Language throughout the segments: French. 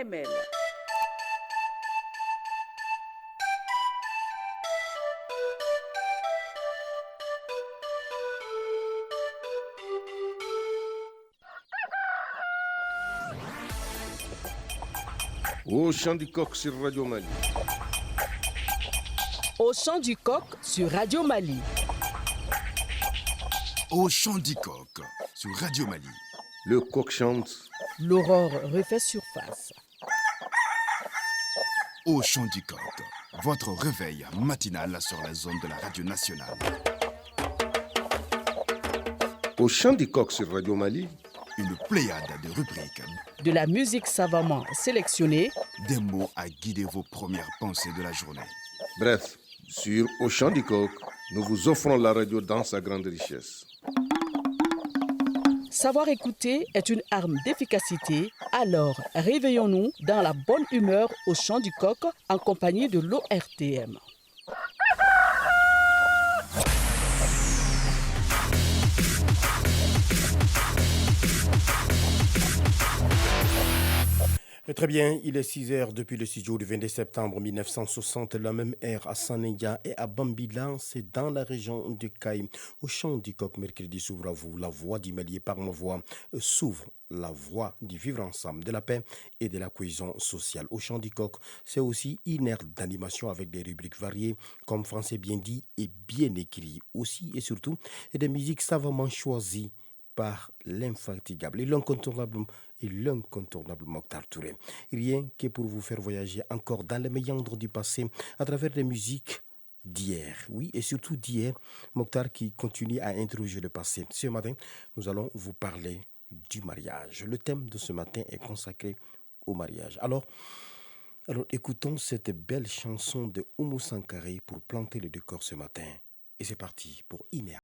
ml. Au chant du coq sur Radio Mali. Au chant du coq sur Radio Mali. Au chant du coq sur Radio Mali. Le coq chante. L'aurore refait surface. Au chant du coq, votre réveil matinal sur les ondes de la Radio Nationale. Au chant du coq sur Radio Mali. Une pléiade de rubriques. De la musique savamment sélectionnée. Des mots à guider vos premières pensées de la journée. Bref, sur Au chant du coq, nous vous offrons la radio dans sa grande richesse. Savoir écouter est une arme d'efficacité, alors réveillons-nous dans la bonne humeur au chant du coq en compagnie de l'ORTM. Très bien, il est 6 heures depuis le studio du 22 septembre 1960, la même ère à Sanenga et à Bambila, c'est dans la région de Caïm. Au chant du coq, mercredi s'ouvre à vous, la voix du Mali par ma voix s'ouvre, la voix du vivre ensemble, de la paix et de la cohésion sociale. Au chant du coq, c'est aussi une ère d'animation avec des rubriques variées, comme français bien dit et bien écrit, aussi et surtout, et des musiques savamment choisies par l'infatigable et l'incontournable Mokhtar Touré. Rien que pour vous faire voyager encore dans les méandres du passé à travers des musiques d'hier. Oui, et surtout d'hier, Mokhtar qui continue à interroger le passé. Ce matin, nous allons vous parler du mariage. Le thème de ce matin est consacré au mariage. Alors écoutons cette belle chanson de Oumou Sankaré pour planter le décor ce matin. Et c'est parti pour Iner.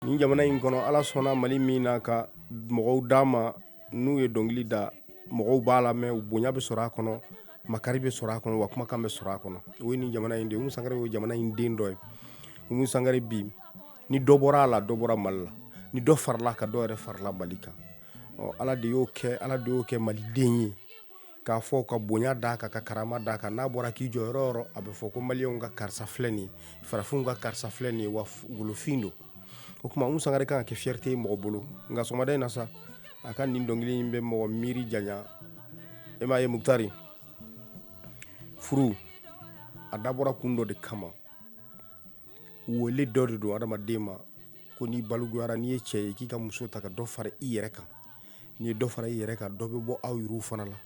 Ni jamana in kɔnɔ ala sɔnna Mali min na ka mɔgɔw d'a ma n'u ye dɔnkili da mɔgɔw b'a la mɛ bonya bɛ sɔrɔ a kɔnɔ makari bɛ sɔrɔ a kɔnɔ wa kumakan bɛ sɔrɔ a kɔnɔ o ye nin jamana in de Umu Sankare o jamana in den dɔ ye Umu Sankare bi ni dɔ bɔra a la dɔ bɔra Mali la ni dɔ farala ka dɔ yɛrɛ farala Mali kan ala de y'o kɛ maliden ye k'a fɔ ka bonya d'a kan ka karama d'a kan n'a bɔra k'i jɔ yɔrɔ yɔrɔ a bɛ fɔ ko maliyɛnw ka karisa filɛ nin ye farafinw ka karisa filɛ nin ye wa golofin don o kuma Umu Sankare kan ka kɛ fierté ye mɔgɔ bolo nka sɔgɔmada in na sa a ka nin dɔnkili in bɛ mɔgɔ miiri janya e m'a ye Mukutari furu a dabɔra kun dɔ de kama wele dɔ de don adamaden ma ko n'i baloguyara n'i ye cɛ ye k'i ka muso ta ka dɔ fara i yɛrɛ kan n'i ye dɔ fara i yɛrɛ kan dɔ bɛ bɔ aw yɛrɛw fana la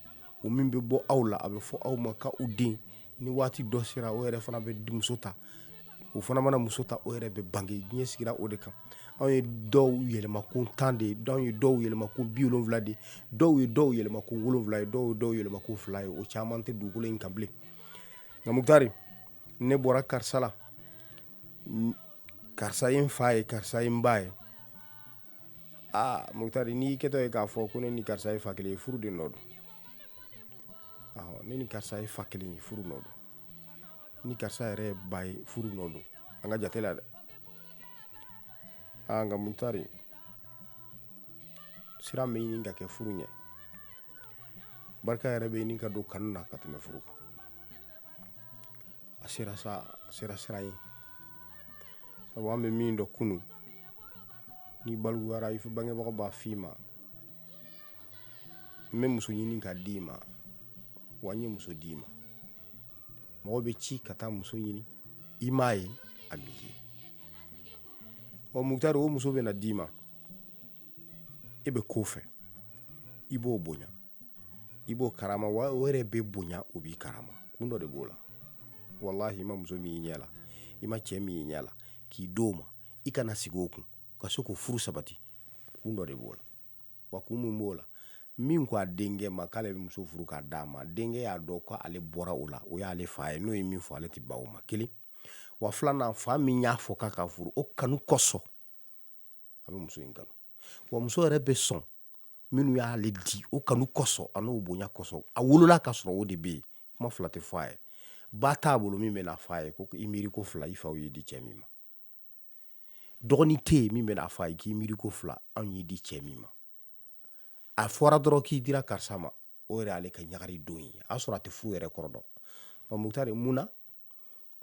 o min bɛ bɔ aw la a bɛ fɔ aw ma k'aw den ni waati dɔ sera o yɛrɛ fana bɛ muso ta o fana mana muso ta o yɛrɛ bɛ bange diɲɛ sigira o de kan anw ye dɔw yɛlɛmakun 10 de ye anw ye dɔw yɛlɛmakun 70 de ye dɔw ye dɔw yɛlɛmakun 7 ye dɔw ye dɔw yɛlɛmakun 2 ye o caman tɛ dugukolo in kan bilen nka Mukutari ne bɔra karisa la karisa ye n fa ye karisa ye n ba ye Mukutari n'i kɛtɔ ye k'a fɔ ko ne ni karisa ye fa kelen ye furu de nɔ don ne ni karisa ye fa kelen ye furu nɔ don ni karisa yɛrɛ ye ba ye furu nɔ don an ka jate la dɛ nka Mukutari sira bɛ ɲini ka kɛ furu ɲɛ barika yɛrɛ bɛ ɲini ka don kanu na ka tɛmɛ furu kan a sera sira ye sabu an bɛ min dɔn kunu ni baluguyara i fɔ bangebaga b'a f'i ma n bɛ muso ɲini ka d'i ma wa n ye muso d'i ma mɔgɔ bɛ ci ka taa muso ɲini i m'a ye a m'i ye Mukutari o muso bɛ na d'i ma e bɛ ko fɛ i b'o bonya i b'o karama wa o yɛrɛ bɛ bonya o b'i karama kun dɔ de b'o la wallahi i ma muso min y'i ɲɛ la i ma cɛ min y'i ɲɛ la k'i d'o ma i kana sigi o kun ka se k'o furu sabati kun dɔ de b'o la wa kun min b'o la min ko a denkɛ ma k'ale bɛ muso furu k'a d'a ma denkɛ y'a dɔn k'ale bɔra o la o y'ale fa ye n'o ye min fɔ ale tɛ ban o ma kelen wa filanan fa min y'a fɔ k'a ka furu o kanu kosɔn a bɛ muso in kanu wa muso yɛrɛ bɛ sɔn minnu y'ale di o kanu kosɔn a n'o bonya kosɔn a wolola ka sɔrɔ o de bɛ yen kuma fila tɛ fɔ a ye ba t'a bolo min bɛ n'a fɔ a ye ko i miiri ko fila i faw ye di cɛ min ma dɔgɔnin tɛ yen min bɛ n'a fɔ a ye k'i miiri ko fila anw y'i di cɛ min ma a fɔra dɔrɔn k'i dira karisa ma o yɛrɛ ale ka ɲagari don ye a sɔrɔ a tɛ furu yɛrɛ kɔrɔ dɔn wa Mukutari mun na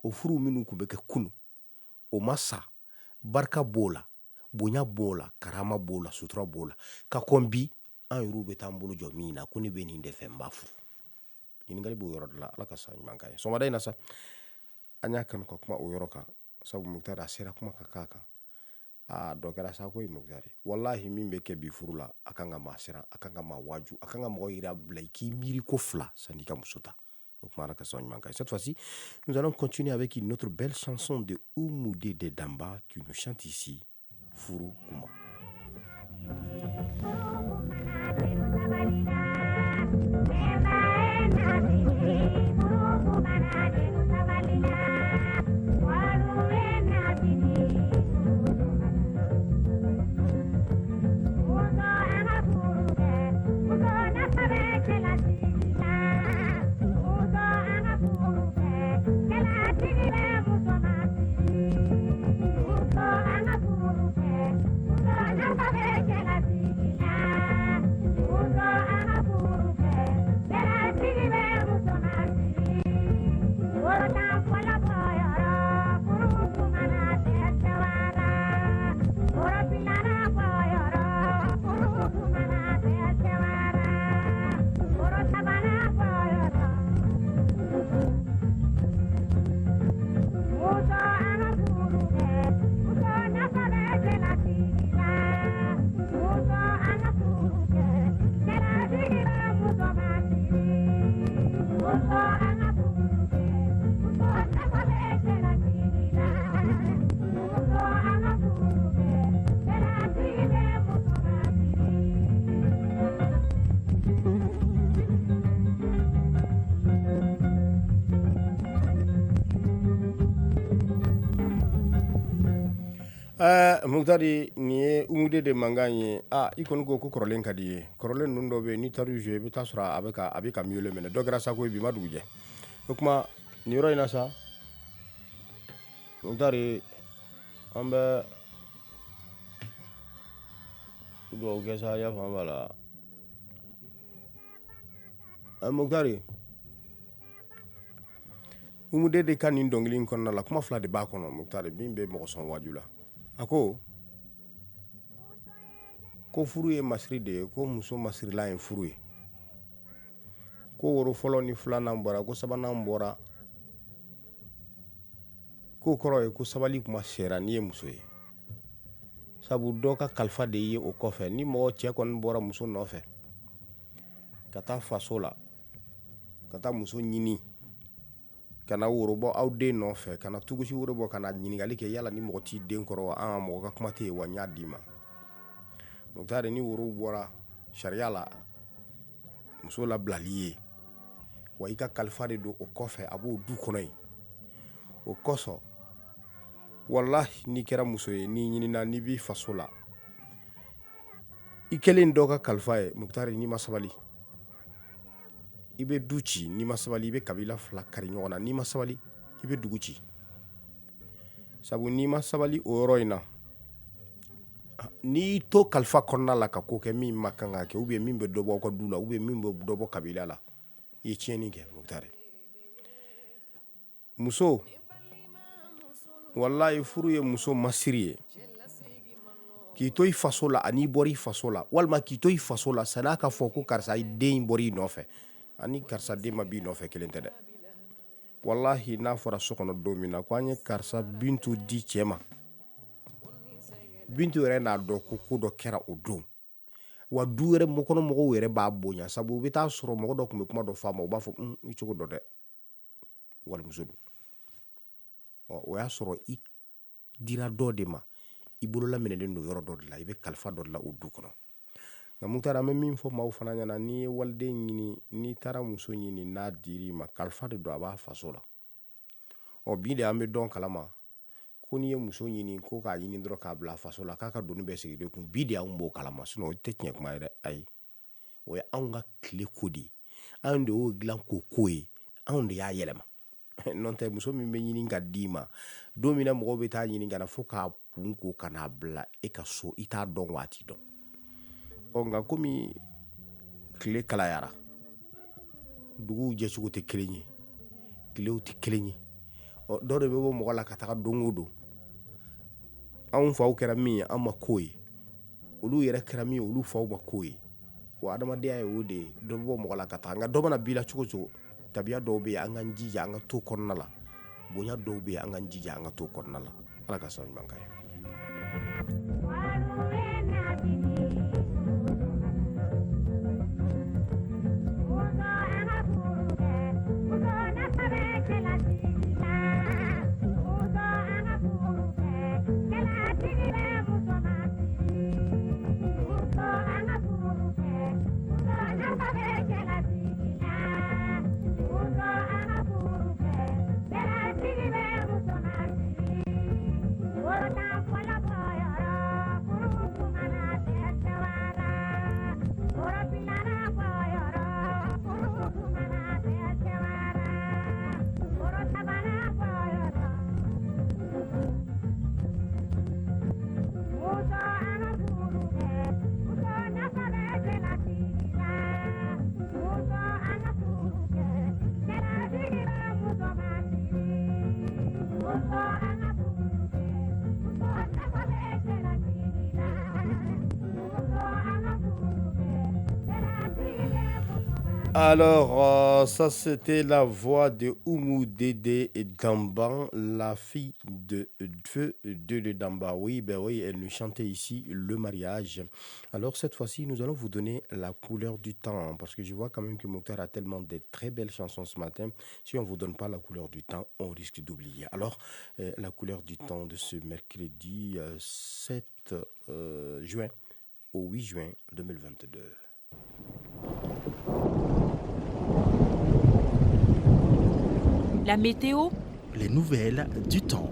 o furu minnu tun bɛ kɛ kunu o ma sa barika b'o la bonya b'o la karama b'o la sutura b'o la ka kɔn bi an yɛrɛw bɛ t'an bolo jɔ min na ko ne bɛ nin de fɛ n b'a furu ɲininkali b'o yɔrɔ de la ala ka sa ɲuman k'an ye sɔgɔmada in na sa an y'a kanu ka kuma o yɔrɔ kan sabu Mukutari a sera kuma ka k'a kan dɔ kɛra sa ko ye Mukutari wallahi min bɛ kɛ bi furu la a kan ka maa siran a kan ka maa waaju a kan ka mɔgɔ yira bila i k'i miiri ko fila san'i ka muso ta o kuma ala ka sa ɲuman k'an ye cette fois-ci nous allons continuer avec une autre belle chanson de Oumou-D de Damba qui nous chante ici Furu Kuma. La Muktari ni ye umude de mankan ye i kɔni ko kɔrɔlen ka di ye kɔrɔlen ninnu dɔ bɛ yen n'i taar'u jouer i bɛ taa sɔrɔ a bɛ ka miauler minɛ dɔ kɛra Sako ye bi ma dugu jɛ o kuma nin yɔrɔ in na sa Muktari an bɛ dugawu kɛ sa y'a faamu a la Muktari umude de ka nin dɔnkili in kɔnɔna la kuma fila de b'a kɔnɔ Muktari min bɛ mɔgɔ sɔn waaju la a ko furu ye masiri de ye ko muso masirilan ye furu ye ko woro fɔlɔ ni filanan bɔra ko sabanan bɔra ko kɔrɔ ye ko sabali kuma sera n'i ye muso ye sabu dɔ ka kalifa de ye o kɔfɛ ni mɔgɔ cɛ kɔni bɔra muso nɔfɛ ka taa faso la ka taa muso ɲini ka na woro bɔ aw den nɔfɛ ka na tugusi woro bɔ ka na ɲininkali kɛ yala ni mɔgɔ t'i den kɔrɔ wa mɔgɔ ka kuma tɛ yen wa n y'a d'i ma Muktari ni woro bɔra sariya la muso labilali ye wa i ka kalifa de don o kɔfɛ a b'o du kɔnɔ yen o kɔsɔn wallahi n'i kɛra muso ye n'i ɲinina n'i b'i faso la i kɛlen dɔ ka kalifa ye Muktari n'i ma sabali i bɛ du ci n'i ma sabali i bɛ kabila fila kari ɲɔgɔn na n'i ma sabali i bɛ dugu ci sabu n'i ma sabali o yɔrɔ in na n'i to kalifa kɔnɔna la ka ko kɛ min ma kan ka kɛ ou bien min bɛ dɔ bɔ aw ka du la ou bien min bɛ dɔ bɔ kabila la i ye tiɲɛni kɛ Muktari muso wallahi furu ye muso masiri ye k'i to i faso la ani bɔra i faso la walima k'i to i faso la san'a ka fɔ ko karisa i den bɔra i nɔfɛ ani karisa den ma b'i nɔfɛ kelen tɛ dɛ wallahi n'a fɔra so kɔnɔ don min na ko an ye karisa Bintu di cɛ ma Bintu yɛrɛ n'a dɔn ko dɔ kɛra o don wa du yɛrɛ mɔkɔnɔ mɔgɔw yɛrɛ b'a bonya sabu u bɛ taa sɔrɔ mɔgɔ dɔ tun bɛ kuma dɔ f'a ma u b'a fɔ i cogo dɔ dɛ walimuso don o y'a sɔrɔ i dira dɔ de ma i bolola minɛlen don yɔrɔ dɔ de la i bɛ kalifa dɔ de la o du kɔnɔ nka Muktari an bɛ min fɔ maaw fana ɲɛna n'i ye waliden ɲini n'i taara muso ɲini n'a dir'i ma kalifa de don a b'a faso la bi de an bɛ dɔn kalama ko n'i ye muso ɲini ko k'a ɲini dɔrɔn k'a bila faso la k'a ka doni bɛɛ sigi de kun bi de anw b'o kalama sinon o tɛ tiɲɛ kuma ye dɛ ayi o ye anw ka tile ko de ye anw de y'o dilan k'o ko ye anw de y'a yɛlɛma n'o tɛ muso min bɛ ɲini ka d'i ma don min na mɔgɔw bɛ taa ɲini ka na fo k'a kun ko ka n'a bila e ka so i t'a dɔn waati dɔn nka komi tile kalayara duguw jɛcogo tɛ kelen ye tilew tɛ kelen ye dɔw de bɛ bɔ mɔgɔ la ka taga don o don anw faw kɛra min ye an ma k'o ye olu yɛrɛ kɛra min ye olu faw ma k'o ye wa adamadenya ye o de ye dɔ bɛ bɔ mɔgɔ la ka taga nka dɔ mana b'i la cogo cogo tabiya dɔw bɛ yen an k'an jija an ka to kɔnɔna la bonya dɔw bɛ yen an k'an jija an ka to kɔnɔna la ala ka sɔn ɲuman kan ye Alors, ça c'était la voix de Oumou Dédé Damba, la fille de Feu de Damba. Oui, ben oui, elle nous chantait ici le mariage. Alors cette fois-ci, nous allons vous donner la couleur du temps, parce que je vois quand même que Mokhtar a tellement de très belles chansons ce matin. Si on ne vous donne pas la couleur du temps, on risque d'oublier. Alors, la couleur du temps de ce mercredi 7 juin au 8 juin 2022. La météo, les nouvelles du temps.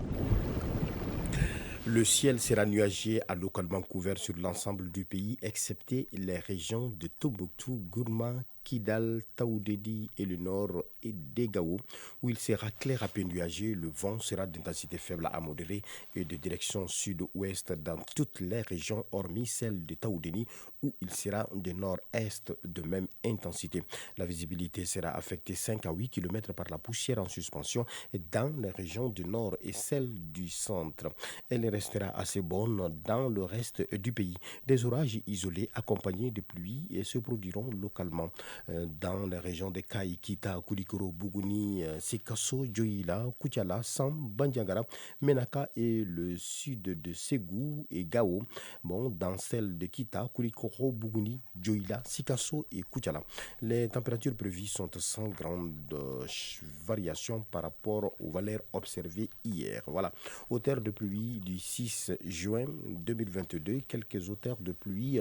Le ciel sera nuagé à localement couvert sur l'ensemble du pays, excepté les régions de Tombouctou, Gourma, Kidal, Taoudédi et le nord et d'Egao, où il sera clair à peu nuagé. Le vent sera d'intensité faible à modérée et de direction sud-ouest dans toutes les régions, hormis celle de Taoudéni, où il sera de nord-est de même intensité. La visibilité sera affectée 5 à 8 km par la poussière en suspension dans les régions du nord et celle du centre. Elle restera assez bonne dans le reste du pays. Des orages isolés accompagnés de pluies se produiront localement dans les régions de Kaï, Kita, Koulikoro, Bougouni, Sikasso, Djoïla, Koutiala, Sam, Bandiangara, Menaka et le sud de Ségou et Gao. Bon, dans celles de Kita, Koulikoro, Bougouni, Djoïla, Sikasso et Koutiala. Les températures prévues sont sans grande variation par rapport aux valeurs observées hier. Voilà. Auteurs de pluie du 6 juin 2022, quelques auteurs de pluie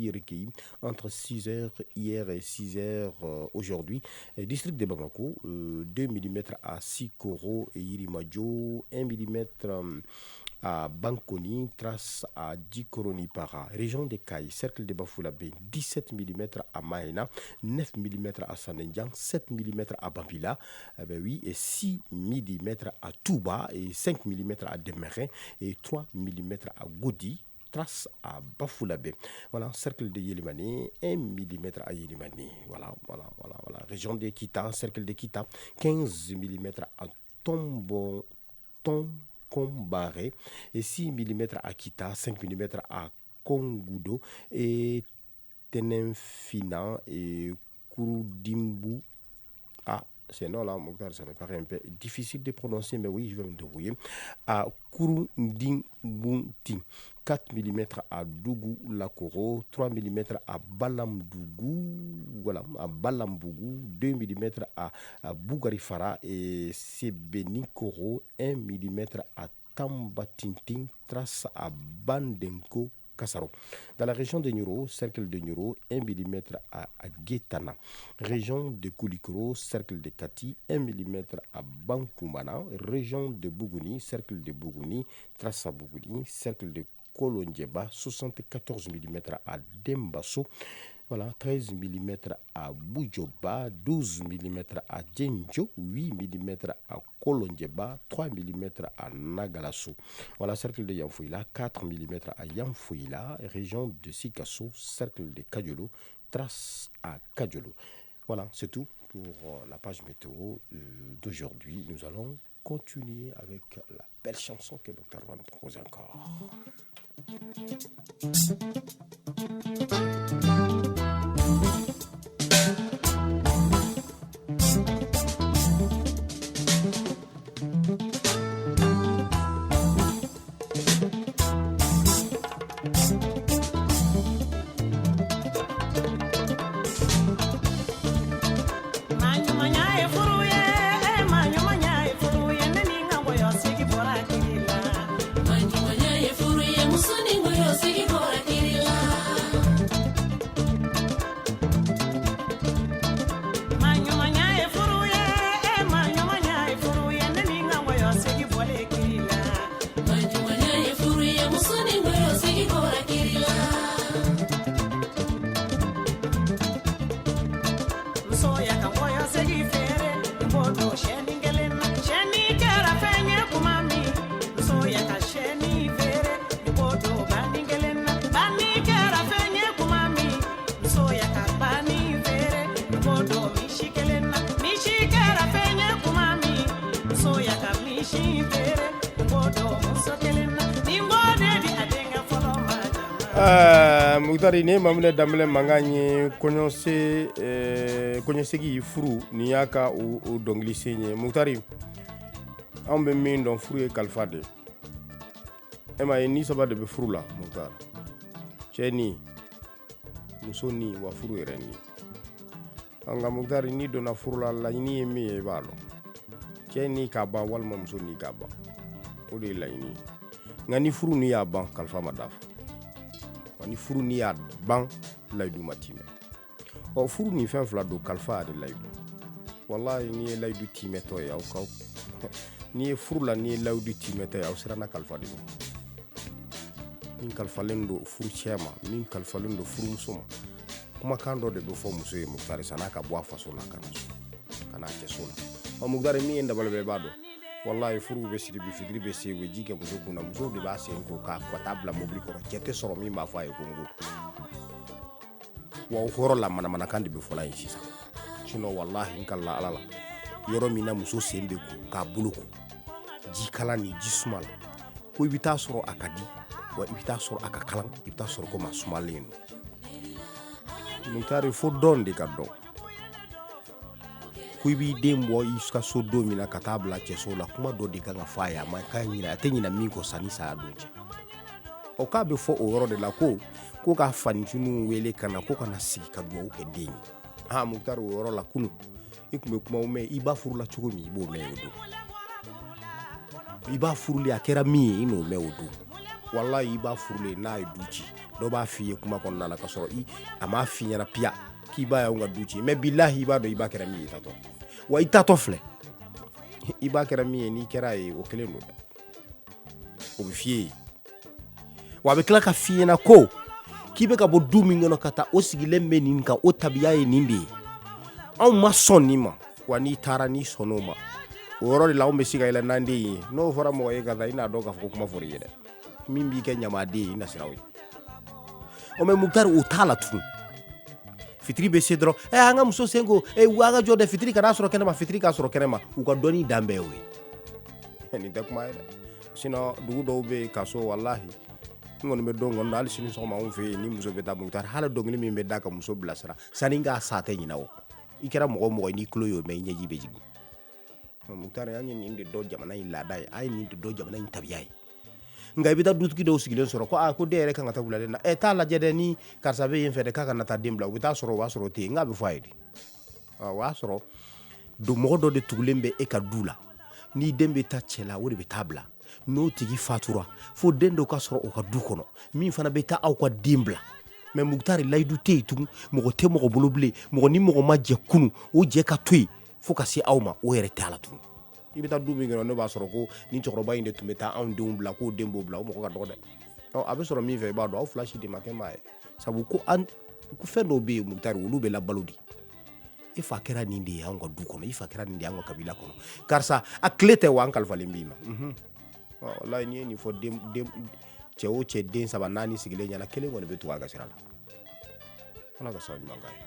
recueillis entre 6 h hier et 6 h aujourd'hui. District de Bamako, 2 mm à Sikoro et Yirimadjo, 1 mm à Bankoni, Trace à Dikoronipara. Région de Kaï, Cercle de Bafoulabé, 17 mm à Maïna, 9 mm à Sanendian, 7 mm à Bambila, et 6 mm à Touba, et 5 mm à Demerin, et 3 mm à Godi. Trace à Bafoulabé. Voilà, cercle de Yelimani, 1 mm à Yelimani. Voilà. Région de Kita, cercle de Kita, 15 mm à Tombaré, et 6 mm à Kita, 5 mm à Kongoudo, et Tenemfina et Kouroudimbu à ces noms-là, ça me paraît un peu difficile de prononcer, mais oui, je vais me débrouiller. À Kouroudimbuti, 4 mm à Dougou-Lakoro, 3 mm à Balambougou, voilà, à Balambougou, 2 mm à Bougarifara et Sebenikoro, 1 mm à Tambatintin, Trace à Bandenko, Kassaro. Dans la région de Nyoro, cercle de Nyoro, 1 mm à Guetana. Région de Koulikoro, cercle de Kati, 1 mm à Bankoumana. Région de Bougouni, cercle de Bougouni, Trace à Bougouni. Cercle de Kolondjeba, 74 mm à Dembasso. Voilà, 13 mm à Boudjoba, 12 mm à Djenjo, 8 mm à Kolondjeba, 3 mm à Nagalasso. Voilà, cercle de Yamfouila, 4 mm à Yamfouila, région de Sikasso, cercle de Kadjolo, Trace à Kadjolo. Voilà, c'est tout pour la page météo d'aujourd'hui. Nous allons continuer avec la belle chanson que Dr va nous proposer encore. Mugtari ne mamle damle manganye konyosegi furu ni yaka o dongli senye Mugtari ambe min don furu e kalfade ema ni soba de be furu la Mugtar cheni musoni wa furu e reni anga Mugtari ni dona furu la ni e mi e balo cheni ka ba walma musoni ka ba o de la ni ngani furu ni ya ban kalfa madaf ni furu ni ya ban laydu matime o furu ni fen fla do kalfa de laydu wallahi ni laydu time to ya ko ni ye furu la ni ye lawudi timɛtɛ aw siranna kalifa de ma min kalifalen do furu cɛ ma min kalifalen do furumuso ma kumakan dɔ de bɛ fɔ muso ye Mukutari san'a ka bɔ a faso la ka na so ka n'a cɛ so la Mukutari min ye dabali bɛ b'a dɔn wallahi furu bɛ siri bi fitiri bɛ se u bɛ ji kɛ muso kunna muso de b'a sen ko k'a ka taa bila mobili kɔrɔ cɛ tɛ sɔrɔ min b'a fɔ a ye ko n ko wa o hɔrɔn la manamanakan de bɛ fɔla yen sisan sinon wallahi n kalila ala la yɔrɔ min na muso sen bɛ ko k'a bolo ko ji kalan ni ji suma la ko i bɛ taa sɔrɔ a ka di wa i bɛ taa sɔrɔ a ka kalan i bɛ taa sɔrɔ ko maa sumalen don Mukutari fo dɔn de ka dɔn ko i b'i den bɔ i ka so don min na ka taa bila cɛso la kuma dɔ de kan ka fɔ a ye a tɛ ɲina min kɔ sanni saya don cɛ o k'a bɛ fɔ o yɔrɔ de la ko ka faniciniw wele ka na ko ka na sigi ka dugawu kɛ den ye Mukutari o yɔrɔ la kunun i tun bɛ kumaw mɛn i b'a furula cogo min i b'o mɛn o don i b'a furuli a kɛra min ye i n'o mɛn o don wallahi i b'a furule n'a ye du ci dɔw b'a f'i ye kuma kɔnɔna la ka sɔrɔ a m'a f'i ɲɛna piya k'i b'a y'anw ka du ci mais billahi i b'a dɔn i b'a kɛra min ye i tatɔ wa i tatɔ filɛ i b'a kɛra min ye n'i kɛra ye o kelen don dɛ o bɛ f'i ye wa a bɛ tila ka f'i ɲɛna ko k'i bɛ ka bɔ du min kɔnɔ ka taa o sigilen bɛ nin kan o tabiya ye nin de ye anw ma sɔn nin ma wa n'i taara n'i sɔnn'o ma o yɔrɔ de la anw bɛ se ka yɛlɛ n'an den ye n'o fɔra mɔgɔ ye ka taa i n'a dɔn k'a fɔ ko kuma fɔra i ye dɛ min b'i kɛ ɲamaden ye i na siraw ye o mɛ Mukutari o t'a la tugun fitiri bɛ se dɔrɔn an ka muso sen ko wa an ka jɔ dɛ fitiri kana sɔrɔ kɛnɛma fitiri k'a sɔrɔ kɛnɛma u ka dɔnni dan bɛɛ y'o ye nin tɛ kuma ye dɛ sinon dugu dɔw bɛ yen ka so wallahi n kɔni bɛ don kɔnɔ hali sini sɔgɔma anw fɛ yen ni muso bɛ taa Mukutari hali dɔnkili min bɛ da ka muso bilasira sani n k'a sa tɛ ɲina o i kɛra mɔgɔ mɔgɔ n'i tulo y'o mɛn i ɲɛji bɛ jigin Mukutari an ye nin de dɔn jamana in laada ye an ye nin de dɔn jamana in tabiya ye nka i bɛ taa dutigi dɔw sigilen sɔrɔ ko den yɛrɛ kan ka taa wulalen na t'a lajɛ dɛ ni karisa bɛ yen fɛ dɛ k'a ka na taa den bila u bɛ taa sɔrɔ o b'a sɔrɔ o tɛ yen n k'a bɛ fɔ a ye de o y'a sɔrɔ mɔgɔ dɔ de tugulen bɛ e ka du la n'i den bɛ taa cɛ la o de bɛ taa bila n'o tigi fatura fo den dɔw ka sɔrɔ o ka du kɔnɔ min fana bɛ taa aw ka den bila mɛ Mukutari layidu tɛ yen tugun mɔgɔ tɛ mɔgɔ bolo bilen mɔgɔ ni mɔgɔ ma jɛ kunun o jɛ ka to yen fo ka se aw ma o yɛrɛ t'a la tugun i bɛ taa du min kɔnɔ ne b'a sɔrɔ ko ni cɛkɔrɔba in de tun bɛ taa anw denw bila k'o den b'o bila o mɔgɔ ka dɔgɔ dɛ a bɛ sɔrɔ min fɛ i b'a dɔn aw fila si de ma kɛ maa ye sabu ko fɛn dɔw bɛ yen Mukutari olu bɛ labalo de i fa kɛra nin de ye anw ka du kɔnɔ i fa kɛra nin de ye anw ka kabila kɔnɔ karisa a tile tɛ wa an kalifalen b'i ma wallahi n'i ye nin fɔ cɛ o cɛ den 3 4 sigilen ɲɛna kelen kɔni bɛ tugu a ka sira la ala ka sababu ɲuman k'a ye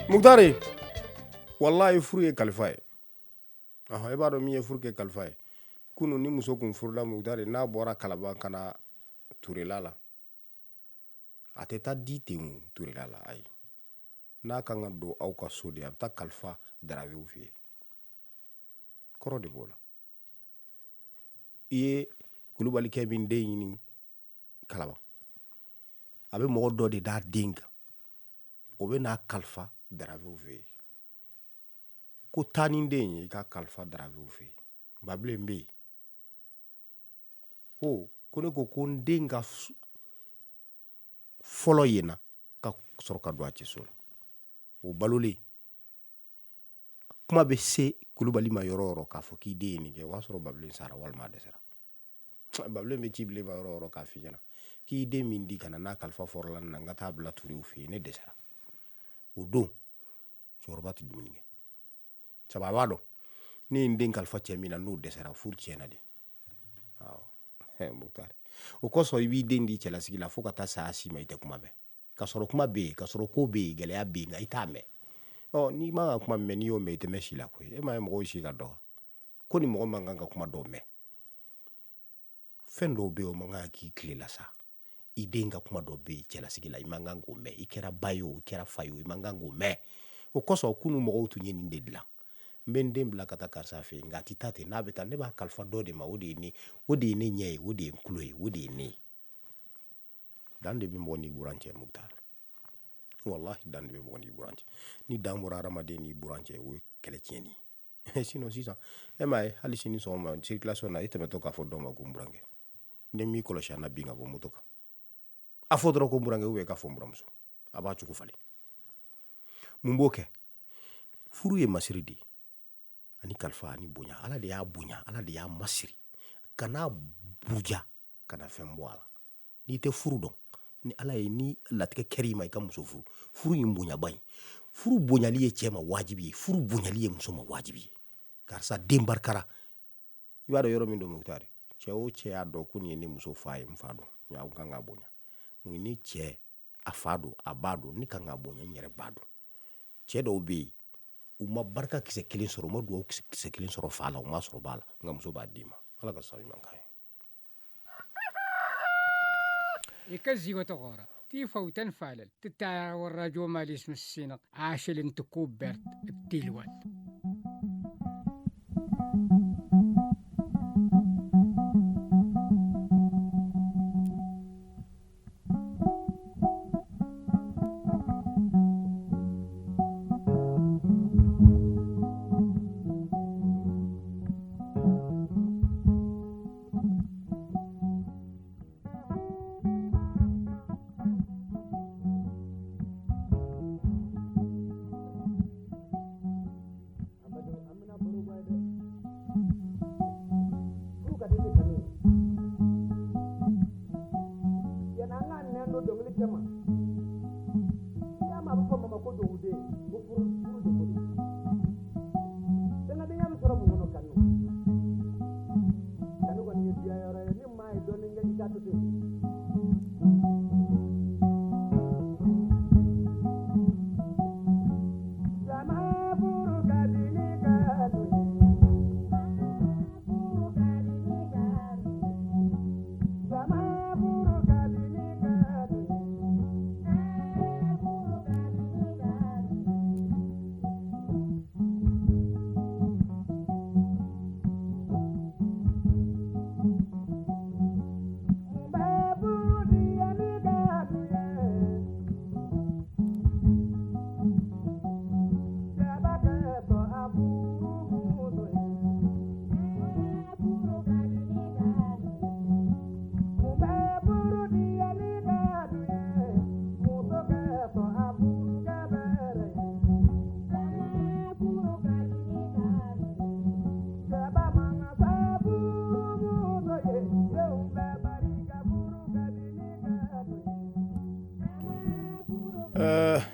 Mukutari wallahi furu ye kalifa ye i b'a dɔn min ye furu kɛ kalifa ye kunun ni muso kun furula Mukutari n'a bɔra Kalaban ka na Turela la a tɛ taa di ten o Turela la ayi n'a kan ka don aw ka so de a bɛ taa kalifa Darawew fɛ yen kɔrɔ de b'o la i ye Kulubalikɛ min den ɲini Kalaban a bɛ mɔgɔ dɔ de d'a den kan o bɛ n'a kalifa Darawew fɛ yen ko taa ni den ye i ka kalifa Darawew fɛ yen babilen bɛ yen ko ne ko n den ka fɔlɔ yen na ka sɔrɔ ka don a cɛso la o balolen kuma bɛ se Kulubali ma yɔrɔ o yɔrɔ k'a fɔ k'i den ye nin kɛ o y'a sɔrɔ babilen sara walima a dɛsɛra babilen bɛ ci bilen ma yɔrɔ o yɔrɔ k'a f'i ɲɛna k'i den min di ka na n'a kalifa fɔrɔla nin na n ka taa bila Turew fɛ yen ne dɛsɛra o don cɛkɔrɔba tɛ dumuni kɛ sabu a b'a dɔn ne ye n den kalifa cɛ min na n'o dɛsɛra furu tiɲɛna de Mukutari o kosɔn i b'i den di cɛlasigi la fo ka taa saya si ma i tɛ kuma mɛn ka sɔrɔ kuma bɛ yen ka sɔrɔ ko bɛ yen gɛlɛya bɛ yen nka i t'a mɛn ni ma ka kuma mɛ n'i y'o mɛn i tɛ mɛn si la koyi e ma ye mɔgɔw si ka dɔgɔ ko ni mɔgɔ man kan ka kuma dɔw mɛn fɛn dɔw bɛ yen o man kan k'i tile la sa i den ka kuma dɔw bɛ yen cɛlasigi la i man kan k'o mɛn i kɛra ba ye o i kɛra fa ye o i man kan k'o mɛn o kosɔn kunu mɔgɔw tun ye nin de dilan n bɛ n den bila ka taa karisa fɛ yen nka a ti taa ten n'a bɛ taa ne b'a kalifa dɔ de ma o de ye ne ɲɛ ye o de ye n tulo ye o de ye ne ye dan de bɛ mɔgɔ n'i burancɛ Mukutari wallahi dan de bɛ mɔgɔ n'i burancɛ ni dan bɔra hadamaden n'i burancɛ o ye kɛlɛ tiɲɛni sinon sisan e m'a ye hali sini sɔgɔma circulation na i tɛmɛtɔ k'a fɔ dɔ ma ko n burankɛ ne m'i kɔlɔsi a na bin ka bɔ moto kan a fɔ dɔrɔn ko n burankɛ i k'a fɔ n buramuso a b'a cogo falen mun b'o kɛ furu ye masiri de ye ani kalifa ani bonya ala de y'a bonya ala de y'a masiri kana buja kana fɛn bɔ a la n'i tɛ furu dɔn ni ala ye ni latigɛ kɛr'i ma i ka muso furu furu ye bonyaba ye furu bonyali ye cɛ ma wajibi ye furu bonyali ye muso ma wajibi ye karisa den barikara i b'a dɔn yɔrɔ min don Mukutari cɛ o cɛ y'a dɔn ko nin ye ne muso fa ye n fa don n kan k'a bonya ni cɛ a fa don a ba don ne kan k'a bonya n yɛrɛ ba don cɛ dɔw bɛ yen u ma barika kisɛ kelen sɔrɔ u ma dugawu kisɛ kelen sɔrɔ fa la u ma sɔrɔ ba la nka muso b'a d'i ma ala ka sababu ɲuman k'a ye يكزي وتغورا تيفا وتنفعل تتاع والرجو مالي اسم السينق عاشل انتكوب برد بتيلوان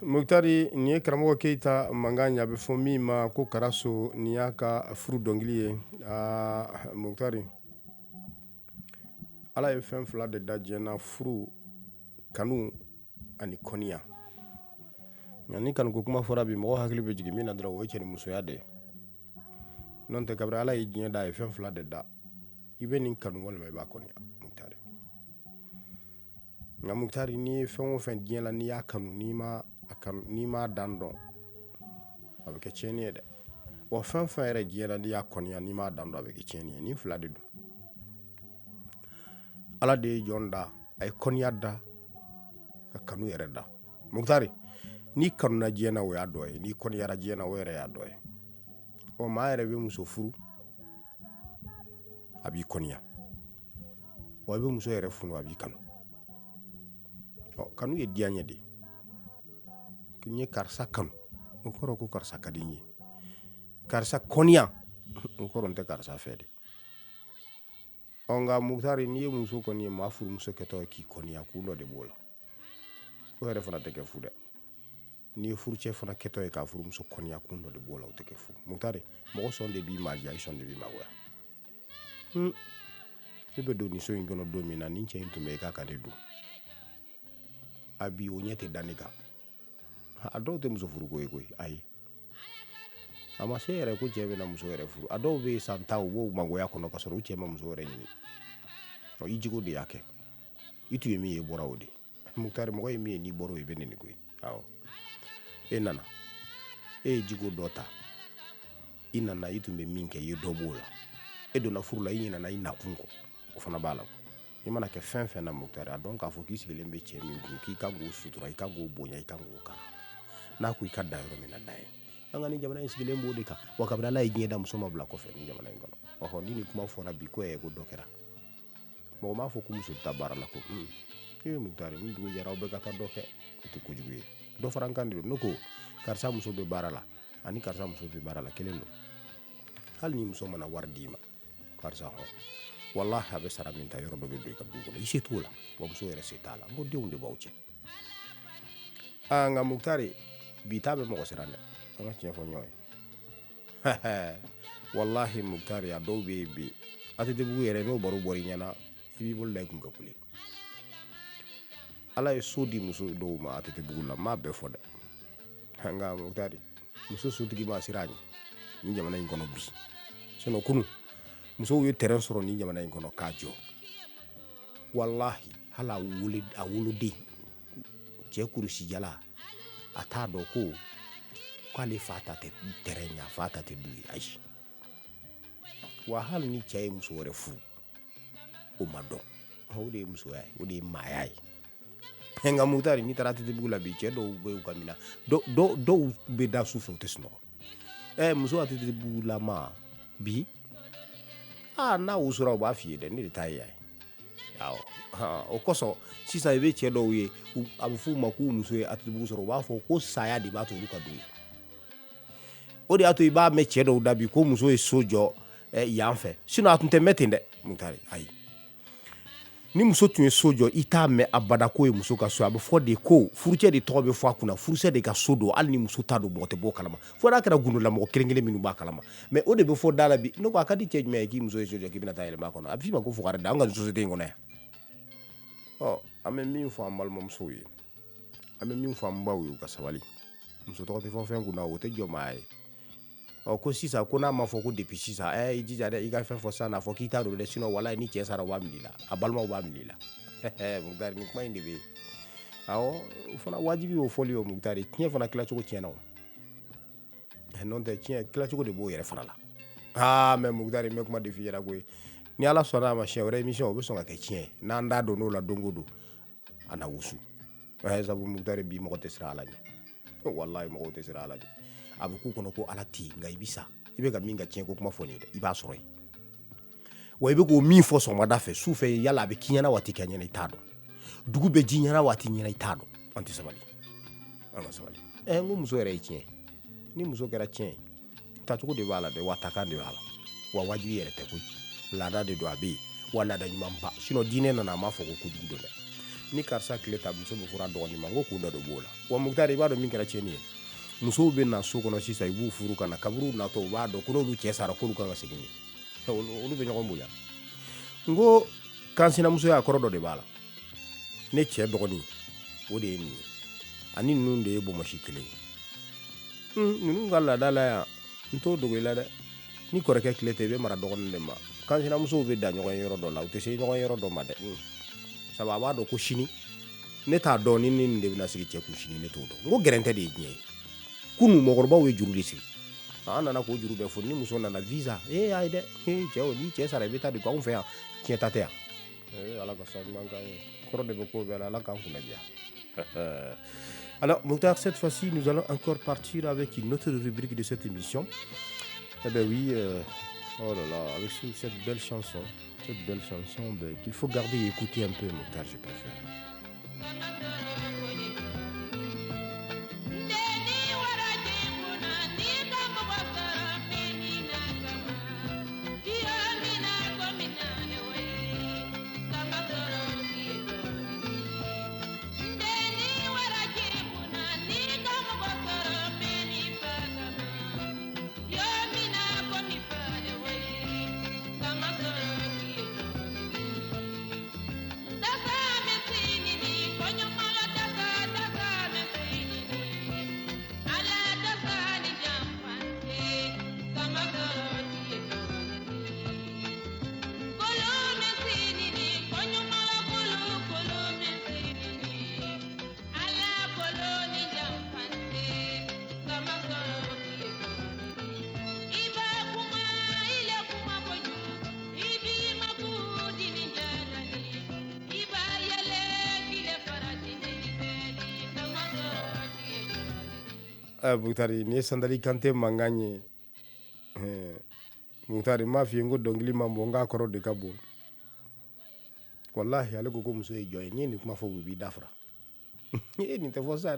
Mukutari nin ye karamɔgɔ Keyita mankan ye a bɛ fɔ min ma ko Karaso nin y'a ka furu dɔnkili ye Mukutari ala ye fɛn fila de da diɲɛ na furu kanu ani kɔniya nka ni kanuko kuma fɔra bi mɔgɔ hakili bɛ jigin min na dɔrɔn o ye cɛ ni musoya de ye n'o tɛ kabiri ala ye diɲɛ da a ye fɛn fila de da i bɛ nin kanu walima i b'a kɔniya Mukutari nka Mukutari n'i ye fɛn o fɛn diɲɛ la n'i y'a kanu n'i ma dan dɔn a bɛ kɛ tiɲɛni ye dɛ wa fɛn fɛn yɛrɛ diɲɛ la n'i y'a kɔniya n'i ma dan dɔn a bɛ kɛ tiɲɛni ye nin fila de don ala de ye jɔn da a ye kɔniya da ka kanu yɛrɛ da Mukutari n'i kanuna diɲɛ na o y'a dɔ ye n'i kɔniyara diɲɛ na o yɛrɛ y'a dɔ ye maa yɛrɛ bɛ muso furu a b'i kɔniya wa i bɛ muso yɛrɛ funu a b'i kanu kanu ye diya ɲɛ de n ye karisa kanu o kɔrɔ ko karisa ka di n ye karisa kɔniya o kɔrɔ n tɛ karisa fɛ de nka Mukutari n'i ye muso kɔni ye maa furumuso kɛtɔ ye k'i kɔniya kun dɔ de b'o la o yɛrɛ fana tɛ kɛ fu dɛ n'i ye furucɛ fana kɛtɔ ye k'a furumuso kɔniya kun dɔ de b'o la o tɛ kɛ fu Mukutari mɔgɔ sɔn de b'i maa diya i sɔn de b'i magoya ne bɛ don nin so in kɔnɔ don min na nin cɛ in tun bɛ i k'a ka ne don a bi o ɲɛ tɛ da ne kan a dɔw tɛ muso furuko ye koyi ayi a ma se yɛrɛ ko cɛ bɛna muso yɛrɛ furu a dɔw bɛ san tan u b'o magoya kɔnɔ ka sɔrɔ u cɛ ma muso wɛrɛ ɲini i jogo de y'a kɛ i tun ye min ye i bɔra o de Mukutari mɔgɔ ye min ye n'i bɔra o i bɛ nin ko ye awɔ e nana e ye jogo dɔ ta i nana i tun bɛ min kɛ i ye dɔ b'o la e donna furu la i ɲinɛna i nakun kɔ o fana b'a la i mana kɛ fɛn fɛn na Mukutari a dɔn k'a fɔ k'i sigilen bɛ cɛ min kun k'i kan k'o sutura i kan k'o bonya i kan k'o kara n'a ko i ka da yɔrɔ min na da ye an ka ni jamana in sigilen b'o de kan wa kabini Ala ye diɲɛ da muso ma bila kɔfɛ ni jamana in kɔnɔ ɔhɔ ni nin kuma fɔra bi ko ko dɔ kɛra mɔgɔ m'a fɔ ko muso ta baara la ko Mukutari ni dugu jɛra aw bɛɛ ka taa dɔ kɛ o tɛ kojugu ye dɔ fara an kan de don ne ko karisa muso bɛ baara la ani karisa muso bɛ baara la kelen don hali ni muso mana wari d'i ma karisa hɔn wallahi a bɛ sara min ta yɔrɔ dɔ bɛ don i ka du kɔnɔ i se t'o la wa muso yɛrɛ se t'a la n ko denw de b'aw cɛ nka Mukutari bi ta bɛ mɔgɔ siran dɛ an ka tiɲɛ fɔ ɲɔgɔn ye wallahi Mukutari a dɔw bɛ yen bi ATT-bugu yɛrɛ n'o baro bɔra i ɲɛna i b'i bolo da i kun ka kule Ala ye so di muso dɔw ma ATT-bugu la m'a bɛɛ fɔ dɛ nka Mukutari muso sotigi ma siran a ɲɛ ni jamana in kɔnɔ bi sinon kunun musow ye terrain sɔrɔ ni jamana in kɔnɔ k'a jɔ wallahi hali a woloden cɛ kurusijala a t'a dɔn ko k'ale fa ta tɛ terrain ɲa fa ta tɛ du ye ayi wa hali ni cɛ ye muso wɛrɛ furu o ma dɔn o de ye musoya ye o de ye maaya ye nka Mukutari n'i taara ATT-bugu la bi cɛ dɔw bɛ u ka mina dɔw bɛ da su fɛ u tɛ sunɔgɔ muso ATT-bugu la ma bi n'a wusura u b'a f'i ye dɛ ne de t'a ye awɔ o kosɔn sisan i bɛ cɛ dɔw ye a bɛ f'u ma k'u muso ye ATT-bugu sɔrɔ u b'a fɔ ko saya de b'a to olu ka du ye o de y'a to i b'a mɛn cɛ dɔw da bi ko muso ye so jɔ yan fɛ sinon a tun tɛ mɛn ten dɛ Mukutari ayi ni muso tun ye so jɔ i t'a mɛn abada ko ye muso ka so a bɛ fɔ de ko furucɛ de tɔgɔ bɛ fɔ a kunna furusɛ de ka so don hali ni muso t'a don mɔgɔ tɛ bɔ kalama fo n'a kɛra gundola mɔgɔ kelen minnu b'a kalama mais o de bɛ fɔ da la bi ne ko a ka di cɛ jumɛn ye k'i muso ye so jɔ k'i bɛna taa yɛlɛma a kɔnɔ a bɛ f'i ma ko fugari da an ka société in kɔnɔ yan an bɛ min fɔ an balimamusow ye an bɛ min fɔ an baw ye u ka sabali muso tɔgɔ tɛ fɔ fɛn kunna o tɛ jɔ maa ye ko sisan ko n'a ma fɔ ko depuis sisan i jija dɛ i ka fɛn fɔ sisan n'a fɔ k'i t'a don dɛ sinon walahi ni cɛ sara u b'a minɛ i la a balimaw b'a minɛ i la Mukutari nin kuma in de bɛ yen awɔ o fana wajibi y'o fɔli ye Mukutari tiɲɛ fana tilacogo tiɲɛna o n'o tɛ tiɲɛ tilacogo de b'o yɛrɛ fana la mais Mukutari n bɛ kuma de f'i ɲɛna koyi ni Ala sɔnna a ma siɲɛ wɛrɛ émission o bɛ sɔn ka kɛ tiɲɛ n'an da donn'o la don o don a na wusu sabu Mukutari bi mɔgɔ tɛ siran Ala ɲɛ wallahi mɔgɔw tɛ siran Ala ɲɛ a bɛ k'u kɔnɔ ko Ala tɛ yen nka i bɛ sa i bɛ ka min ka tiɲɛ ko kuma fɔ nin ye dɛ i b'a sɔrɔ yen wa i bɛ k'o min fɔ sɔgɔmada fɛ su fɛ yala a bɛ k'i ɲɛna waati kɛ ɲɛna i t'a dɔn dugu bɛ ji ɲɛna waati ɲɛna i t'a dɔn an tɛ sabali an ka sabali n ko muso yɛrɛ ye tiɲɛ ni muso kɛra tiɲɛ ye tacogo de b'a la dɛ wa takan de b'a la wa wajibi yɛrɛ tɛ koyi laada de don a bɛ yen wa laada ɲuman ba sinon diinɛ nana a m'a fɔ ko kojugu don dɛ ni karisa tile ta muso bɛ furu a dɔgɔnin ma n ko kun dɔ de b'o la wa Mukutari i b'a dɔn min kɛra tiɲɛni ye musow bɛ na so kɔnɔ sisan i b'u furu ka na kaburu natɔ u b'a dɔn ko n'olu cɛ sara k'olu kan ka segin de olu bɛ ɲɔgɔn bonya n ko kansinamusoya kɔrɔ dɔ de b'a la ne cɛ dɔgɔnin o de ye nin ye ani ninnu de ye bɔnmɔsi kelen ye ninnu ka laada la yan n t'o dogo i la dɛ ni kɔrɔkɛ tile tɛ i bɛ mara dɔgɔnin de ma kansinamusow bɛ da ɲɔgɔn ye yɔrɔ dɔ la u tɛ se ɲɔgɔn yɔrɔ dɔ ma dɛ sabu a b'a dɔn ko sini ne t'a dɔn ni nin de bɛna sigi cɛ kun sini ne t'o dɔn n ko gɛrɛntɛ de ye diɲɛ ye kunun mɔgɔkɔrɔbaw ye juru de sigi an nana k'o juru bɛɛ fɔ ni muso nana visa ayi dɛ cɛ ni cɛ sara i bɛ taa de ko anw fɛ yan tiɲɛ ta tɛ yan Ala ka sa ɲuman k'an ye kɔrɔ de bɛ ko bɛɛ la Ala k'an kunna diya alors Mokhtar cette fois-ci nous allons encore partir avec une autre rubrique de cette émission eh ben oui oh là là avec cette belle chanson qu'il faut garder et écouter un peu Mokhtar je préfère. That's how I'm Muktari ni sandali kante manganye. Muktari ma fi ngo dongli mambo nga koro de kabo. Wallahi ale ko muso e joy ni kuma fo bi dafra. Ni te fo sa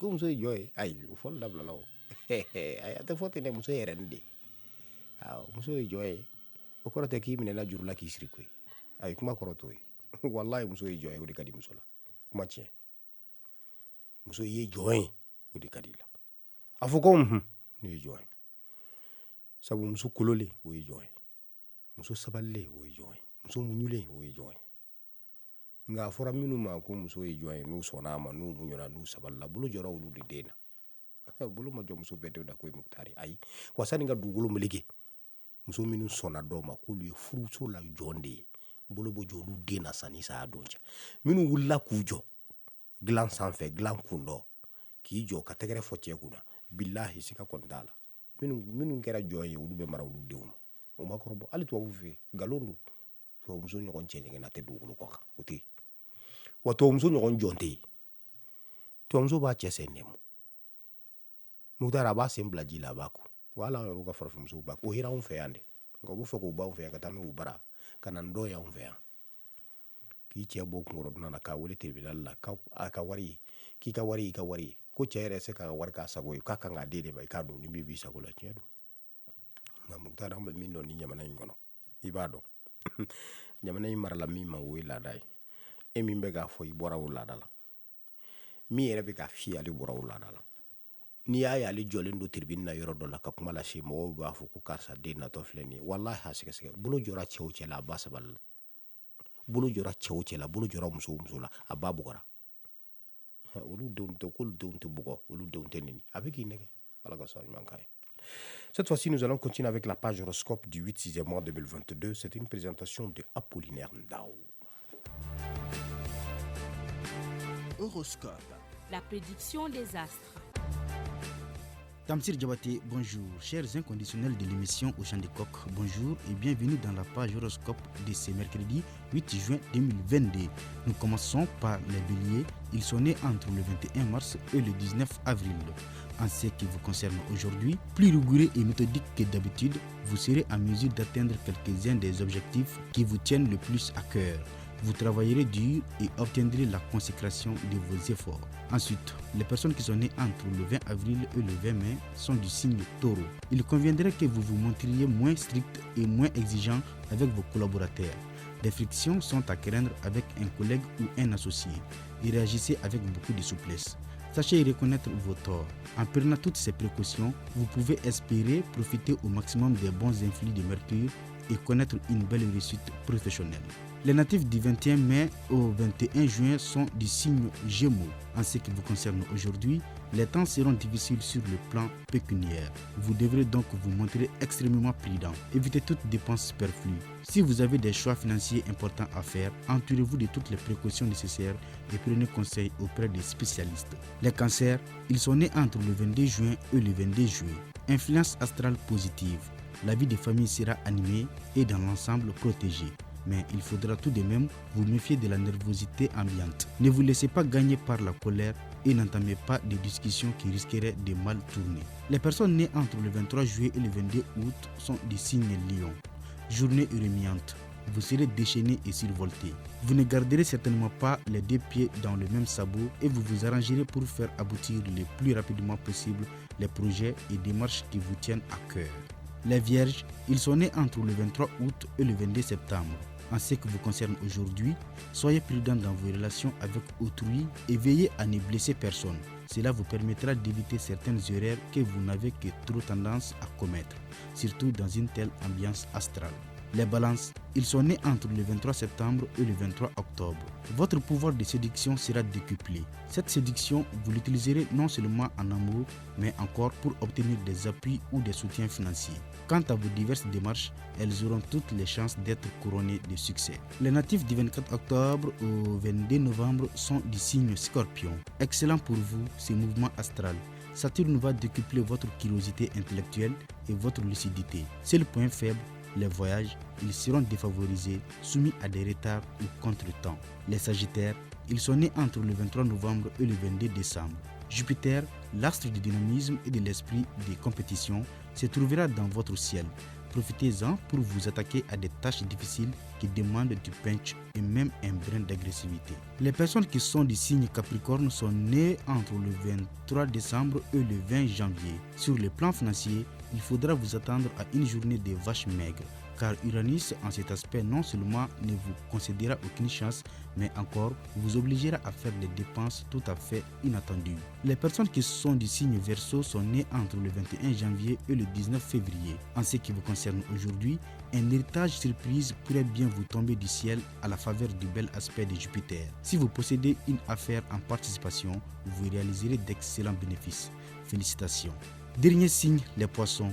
ko muso e joy ay o fol dabla law. Ay te fo te ne muso e rende. Muso e joy o koro te ki mine la jurula ki siri ko. Ay kuma koro to. Wallahi muso e joy o de kadi muso la. Kuma tie. Muso e joy o de kadi la. Afoko ni joy. Sabu muso kulole o e joy. Muso saballe o e joy. Muso munyule o e joy. Nga fora minu ma ko muso e joy no sona ma no munyona no saballa bulu jora ulu de dena. Bulu ma jo muso bede da ko Muktari ay wasani nga dugulu melege. Muso minu sona do ma ko lu furu so la jonde. Bulu bo jolu dena sani sa donja. Minu wulla kujo. Glan sanfe glan kundo. Ki jo kategere fotie kuna. Billahi sika kondala. Minu kera joy ulu be mara ulu deum. O makorobo ali to wufe galondo. So muso nyokon chenye na te dugulu kwa uti. Wato muso nyokon jonte. To muso ba chese nemu. Muktari ba sembla jila baku. Wala ruga farfu muso baku. O hira unfe ande. Ngo bufo ko ba unfe ya katame ubara. Kana ndo ya unfe ya. Ki che bo ngoro na ka wele tribunal la ka wari. Ki ka wari. Ko chere se ka war ka sago ka ka ngade ba ka do ni bibi sago la chedo. Nga Muktari ambe mindo ni nyama na ngono. Ibado. Nyamana yi marala mi ma we la dai e mi be ga fo yi bora wu la dala mi ere be ga fi ali bora wu la dala ni ya ali jolen do tribune na yoro do la ka kuma la shi mo ba fo ku karsa de na to fleni wallahi hasike sike bulo jora chewche la basabal bulo jora chewche la bulo jora muso la ababu gora ulu de unto kul de unto bugo ulu de unto nini avec inege ala ga sa mankai. Cette fois-ci, nous allons continuer avec la page horoscope du 8-6e mois 2022. C'est une présentation de Apollinaire Ndao. Horoscope. La prédiction des astres. Tamsir Diabaté, bonjour. Chers inconditionnels de l'émission Au Champ des Coqs, bonjour et bienvenue dans la page horoscope de ce mercredi 8 juin 2022. Nous commençons par les béliers. Ils sont nés entre le 21 mars et le 19 avril. En ce qui vous concerne aujourd'hui, plus rigoureux et méthodique que d'habitude, vous serez en mesure d'atteindre quelques-uns des objectifs qui vous tiennent le plus à cœur. Vous travaillerez dur et obtiendrez la consécration de vos efforts. Ensuite, les personnes qui sont nées entre le 20 avril et le 20 mai sont du signe Taureau. Il conviendrait que vous vous montriez moins strict et moins exigeant avec vos collaborateurs. Des frictions sont à craindre avec un collègue ou un associé. Et réagissez avec beaucoup de souplesse. Sachez reconnaître vos torts. En prenant toutes ces précautions, vous pouvez espérer profiter au maximum des bons influx de Mercure et connaître une belle réussite professionnelle. Les natifs du 21 mai au 21 juin sont du signe Gémeaux. En ce qui vous concerne aujourd'hui, les temps seront difficiles sur le plan pécuniaire. Vous devrez donc vous montrer extrêmement prudent. Évitez toute dépense superflue. Si vous avez des choix financiers importants à faire, entourez-vous de toutes les précautions nécessaires et prenez conseil auprès des spécialistes. Les cancers, ils sont nés entre le 22 juin et le 22 juillet. Influence astrale positive. La vie de famille sera animée et dans l'ensemble protégée. Mais il faudra tout de même vous méfier de la nervosité ambiante. Ne vous laissez pas gagner par la colère et n'entamez pas des discussions qui risqueraient de mal tourner. Les personnes nées entre le 23 juillet et le 22 août sont du signe Lion. Journée remuante. Vous serez déchaîné et survolté. Vous ne garderez certainement pas les deux pieds dans le même sabot et vous vous arrangerez pour faire aboutir le plus rapidement possible les projets et démarches qui vous tiennent à cœur. Les Vierges, ils sont nés entre le 23 août et le 22 septembre. En ce qui vous concerne aujourd'hui, soyez prudent dans vos relations avec autrui et veillez à ne blesser personne. Cela vous permettra d'éviter certaines erreurs que vous n'avez que trop tendance à commettre, surtout dans une telle ambiance astrale. Les balances, ils sont nés entre le 23 septembre et le 23 octobre. Votre pouvoir de séduction sera décuplé. Cette séduction, vous l'utiliserez non seulement en amour, mais encore pour obtenir des appuis ou des soutiens financiers. Quant à vos diverses démarches, elles auront toutes les chances d'être couronnées de succès. Les natifs du 24 octobre au 22 novembre sont du signe Scorpion. Excellent pour vous, ce mouvement astral. Saturne va décupler votre curiosité intellectuelle et votre lucidité. C'est le point faible. Les voyages, ils seront défavorisés, soumis à des retards ou contretemps. Les Sagittaires, ils sont nés entre le 23 novembre et le 22 décembre. Jupiter, l'astre du dynamisme et de l'esprit des compétitions, se trouvera dans votre ciel. Profitez-en pour vous attaquer à des tâches difficiles qui demandent du punch et même un brin d'agressivité. Les personnes qui sont du signe Capricorne sont nées entre le 23 décembre et le 20 janvier. Sur le plan financier, il faudra vous attendre à une journée de vaches maigres, car Uranus en cet aspect non seulement ne vous concédera aucune chance, mais encore vous obligera à faire des dépenses tout à fait inattendues. Les personnes qui sont du signe Verseau sont nées entre le 21 janvier et le 19 février. En ce qui vous concerne aujourd'hui, un héritage surprise pourrait bien vous tomber du ciel à la faveur du bel aspect de Jupiter. Si vous possédez une affaire en participation, vous réaliserez d'excellents bénéfices. Félicitations. Dernier signe, les poissons.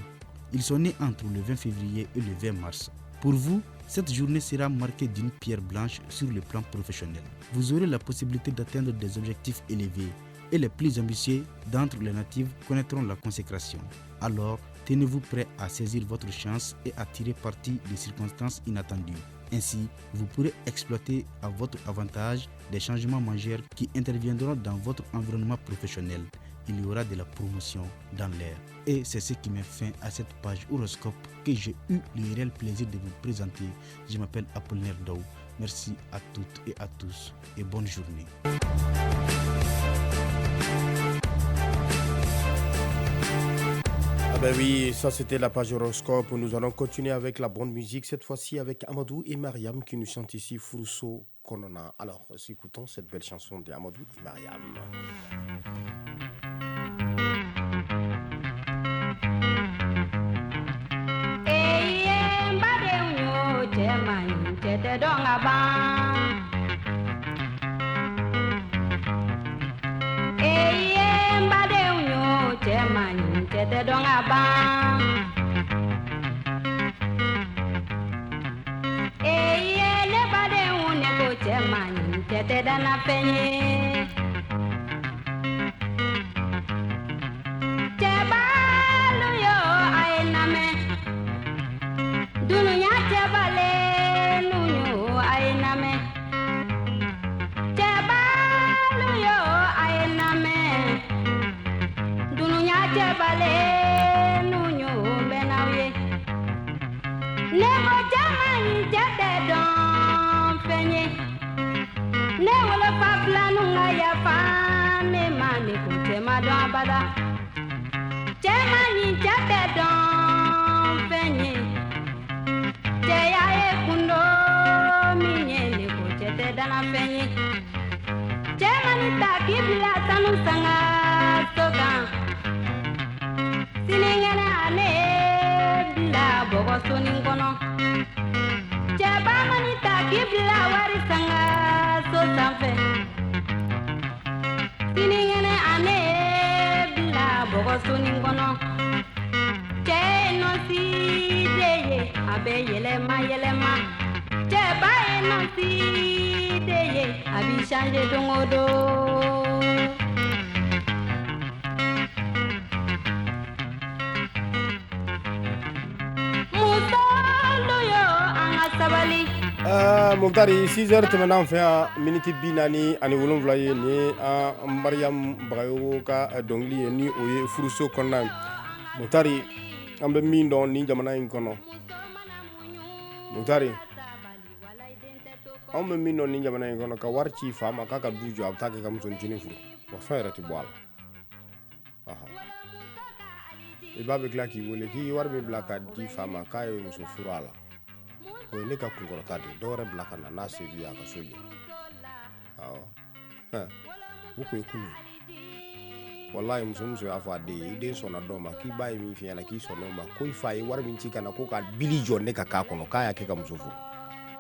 Ils sont nés entre le 20 février et le 20 mars. Pour vous, cette journée sera marquée d'une pierre blanche sur le plan professionnel. Vous aurez la possibilité d'atteindre des objectifs élevés et les plus ambitieux d'entre les natifs connaîtront la consécration. Alors, tenez-vous prêt à saisir votre chance et à tirer parti des circonstances inattendues. Ainsi, vous pourrez exploiter à votre avantage des changements majeurs qui interviendront dans votre environnement professionnel. Il y aura de la promotion dans l'air. Et c'est ce qui met fin à cette page horoscope que j'ai eu le réel plaisir de vous présenter. Je m'appelle Apollinaire Daou. Merci à toutes et à tous et bonne journée. Ah ben oui, ça c'était la page horoscope. Nous allons continuer avec la bonne musique, cette fois-ci avec Amadou et Mariam qui nous chantent ici Furuso Konona. Alors, écoutons cette belle chanson de Amadou et Mariam. Tete donga bang Eye mbade unyo temani tete donga bang Eye le bade une ko temani tete dana penye Tebalu yo ainame Dununya tebale Bale nunyo benawye Nebo jamani jate don fenye Ne wala fabla nunga ya fa Ne mani kute madon bada Jamani jate don fenye Teya e kundo minye ne kute te dana fenye Jamani takibila tanu sanga sokan Siningana ane bila bogo soningono Jaba manita kibila wari sanga so sanfe Siningana ane bila bogo soningono Che no si deye abe yelema Jaba no si deye abi chanje dongodo Moktari 6h tɛmɛna an fɛ yan miniti 40 ani 7 ye nin ye an Mariam Bagayogo ka dɔnkili ye ni o ye furuso kɔnɔna ye. Moktari an bɛ min dɔn nin jamana in kɔnɔ Moktari an bɛ min dɔn nin jamana in kɔnɔ ka wari ci fa ma k'a ka du jɔ a bɛ taa kɛ ka musonincinin furu wa fɛn yɛrɛ tɛ bɔ a la i b'a bɛ tila k'i wele k'i wari min bila ka di fa ma k'a ye muso furu a la o ye ne ka kunkɔrɔta de dɔw wɛrɛ bila ka na n'a se bi a ka so jɔ awɔ o kun ye kunu ye wallahi muso y'a fɔ a den ye i den sɔnna dɔ ma k'i b'a ye min f'i ɲɛna k'i sɔnna o ma ko i fa ye wari min ci ka na ko ka bili jɔ ne ka k'a kɔnɔ k'a y'a kɛ ka muso furu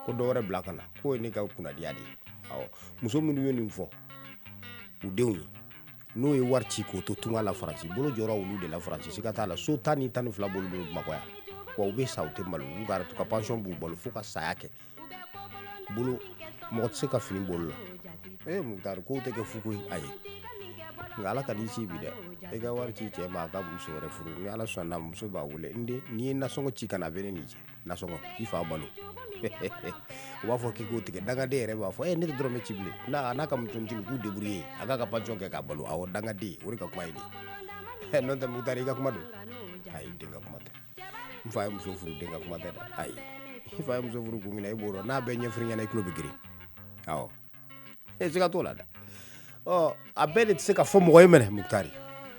ko dɔw wɛrɛ bila ka na k'o ye ne ka kunnadiya de ye awɔ muso minnu ye nin fɔ u denw ye n'o ye wari ci k'o to tunga la Faransi bolo jɔra olu de la Faransi siga t'a la so 10 ni 12 bolo bɛ Bamakɔ yan wa u bɛ sa u tɛ malo u ka pension b'u bolo fo ka saya kɛ bolo mɔgɔ tɛ se ka fini bolo la Mukutari k'o tɛ kɛ fuko ye ayi nka Ala ka n'i ci bi dɛ i ka wari ci cɛ ma a ka muso wɛrɛ furu ni Ala sɔnna muso b'a wele n den n'i ye nasɔngɔ ci ka na a bɛ ne n'i cɛ nasɔngɔ i fa balo o b'a fɔ k'i k'o tigɛ dangaden yɛrɛ b'a fɔ ne tɛ dɔrɔmɛ ci bilen n'a ka musonin k'u débrouiller a k'a ka pension kɛ k'a balo awɔ dangaden o de ka kuma ye de n'o tɛ Mukutari i ka kuma don ayi den ka kuma tɛ n fa ye muso furu den ka kuma tɛ dɛ ayi i fa ye muso furu kun min na i b'o dɔn n'a bɛɛ ɲɛfiri ɲɛna i tulo bɛ girin awɔ siga t'o la dɛ a bɛɛ de tɛ se ka fɔ mɔgɔ ye mɛnɛ Mukutari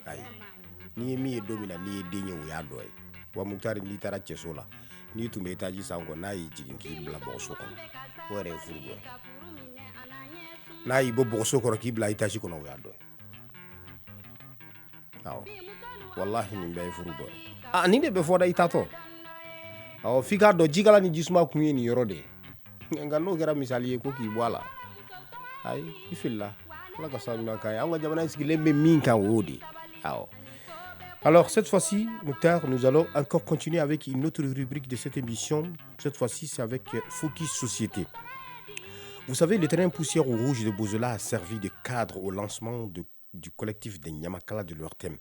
ayi n'i ye min ye don min na n'i ye den ye o y'a dɔ ye wa Mukutari n'i taara cɛso la n'i tun bɛ étage sanfɛ n'a y'i jigin k'i bila bɔgɔso kɔnɔ o yɛrɛ ye furu dɔ ye n'a y'i bɔ bɔgɔso kɔnɔ k'i bila étage kɔnɔ o y'a dɔ ye awɔ walahi nin bɛɛ ye furu dɔ ye nin de bɛ fɔ dɛ i taatɔ awɔ f'i k'a dɔn jikala ni jisuma kun ye nin yɔrɔ de ye nka n'o kɛra misali ye ko k'i bɔ a la ayi i filila ala ka sa ɲuman k'an ye an ka jamana in sigilen bɛ min kan o y'o de ye awɔ. Alors cette fois-ci, Mokhtar, nous allons encore continuer avec une autre rubrique de cette émission. Cette fois-ci, c'est avec Focus Société. Vous savez, le terrain poussière au rouge de Bozola a servi de cadre au lancement du collectif des Nyamakala de l'ORTM.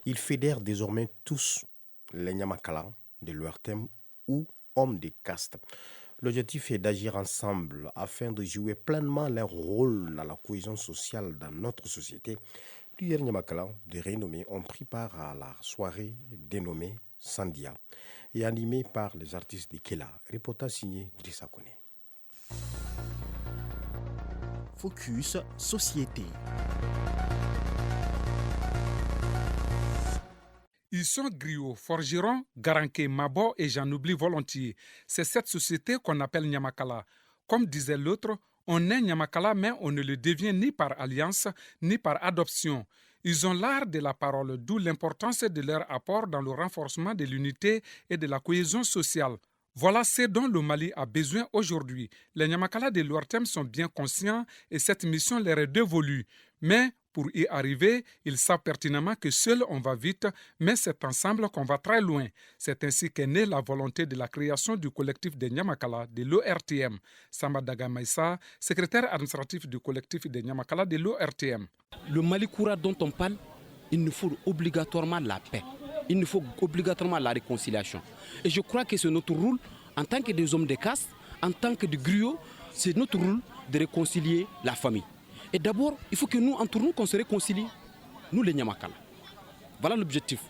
Ils fédèrent désormais tous les Nyamakala de l'ORTM ou hommes de caste. L'objectif est d'agir ensemble afin de jouer pleinement leur rôle dans la cohésion sociale dans notre société. Plusieurs Nyamakala de renommée ont pris part à la soirée dénommée Sandia et animée par les artistes de Kela. Reportage signé Drissa Kone. Focus Société. Ils sont griots, forgerons, garanqués, mabo et j'en oublie volontiers. C'est cette société qu'on appelle Nyamakala. Comme disait l'autre, on est Nyamakala, mais on ne le devient ni par alliance, ni par adoption. Ils ont l'art de la parole, d'où l'importance de leur apport dans le renforcement de l'unité et de la cohésion sociale. Voilà ce dont le Mali a besoin aujourd'hui. Les Nyamakala de l'ORTM sont bien conscients et cette mission leur est dévolue. Mais pour y arriver, ils savent pertinemment que seul on va vite, mais c'est ensemble qu'on va très loin. C'est ainsi qu'est née la volonté de la création du collectif des Nyamakala de l'ORTM. Samba Dagamaïsa, secrétaire administratif du collectif des Nyamakala de l'ORTM. Le Mali Koura dont on parle, il nous faut obligatoirement la paix. Il nous faut obligatoirement la réconciliation. Et je crois que c'est notre rôle, en tant que des hommes de caste, en tant que des griots, c'est notre rôle de réconcilier la famille. Et d'abord, il faut que nous, entre nous, qu'on se réconcilie, nous les Nyamakala. Voilà l'objectif.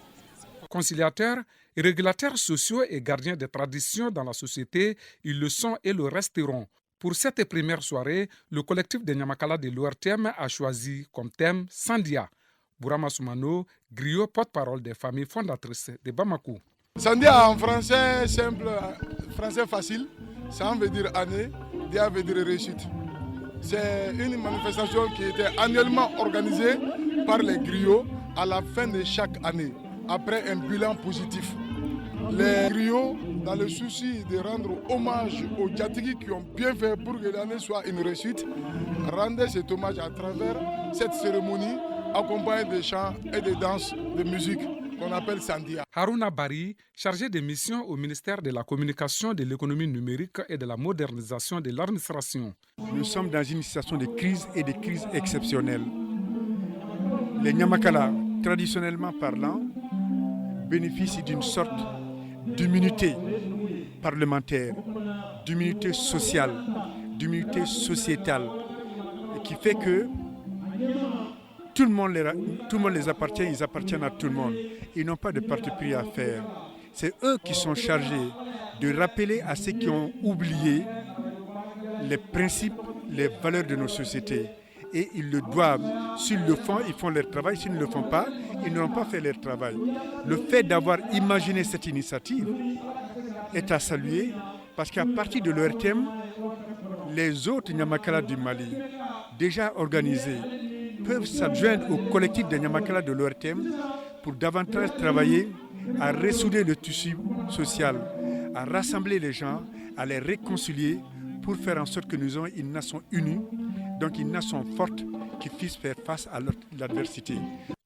Conciliateurs, régulateurs sociaux et gardiens des traditions dans la société, ils le sont et le resteront. Pour cette première soirée, le collectif des Nyamakala de l'ORTM a choisi comme thème Sandia. Bourama Soumano, griot porte-parole des familles fondatrices de Bamako. Sandia en français simple, français facile, ça veut dire année, Dia veut dire réussite. C'est une manifestation qui était annuellement organisée par les griots à la fin de chaque année, après un bilan positif. Les griots, dans le souci de rendre hommage aux Djatigi qui ont bien fait pour que l'année soit une réussite, rendaient cet hommage à travers cette cérémonie accompagnée de chants et de danses, de musique qu'on appelle Sandia. Haruna Bari, chargé de mission au ministère de la Communication, de l'économie numérique et de la modernisation de l'administration. Nous sommes dans une situation de crise et de crise exceptionnelle. Les Nyamakala, traditionnellement parlant, bénéficient d'une sorte d'immunité parlementaire, d'immunité sociale, d'immunité sociétale, qui fait que tout le monde les appartient, ils appartiennent à tout le monde. Ils n'ont pas de parti pris à faire. C'est eux qui sont chargés de rappeler à ceux qui ont oublié les principes, les valeurs de nos sociétés. Et ils le doivent. S'ils le font, ils font leur travail. S'ils ne le font pas, ils n'auront pas fait leur travail. Le fait d'avoir imaginé cette initiative est à saluer parce qu'à partir de l'ORTM, les autres Nyamakala du Mali, déjà organisés, peuvent s'adjoindre au collectif des Nyamakala de l'ORTM pour davantage travailler à ressouder le tissu social, à rassembler les gens, à les réconcilier pour faire en sorte que nous ayons une nation unie, donc une nation forte qui puisse faire face à l'adversité.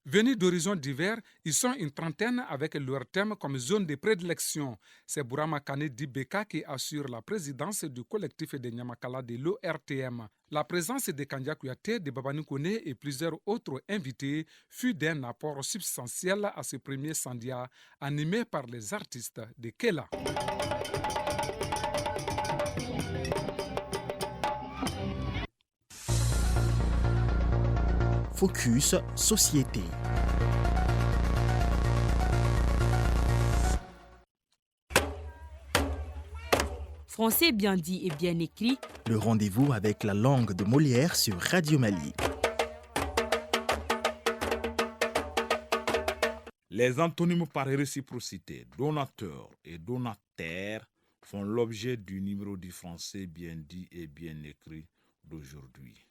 Venus d'horizons divers, ils sont une trentaine avec leur thème comme zone de prédilection. C'est Bourama Kane Dibeka qui assure la présidence du collectif des Nyamakala de l'ORTM. La présence de Kandia Kouyaté, de Babani Kone et plusieurs autres invités fut d'un apport substantiel à ce premier Sandia animé par les artistes de Kela. Focus Société. Français bien dit et bien écrit. Le rendez-vous avec la langue de Molière sur Radio Mali. Les antonymes par réciprocité, donateur et donataire, font l'objet du numéro du français bien dit et bien écrit d'aujourd'hui.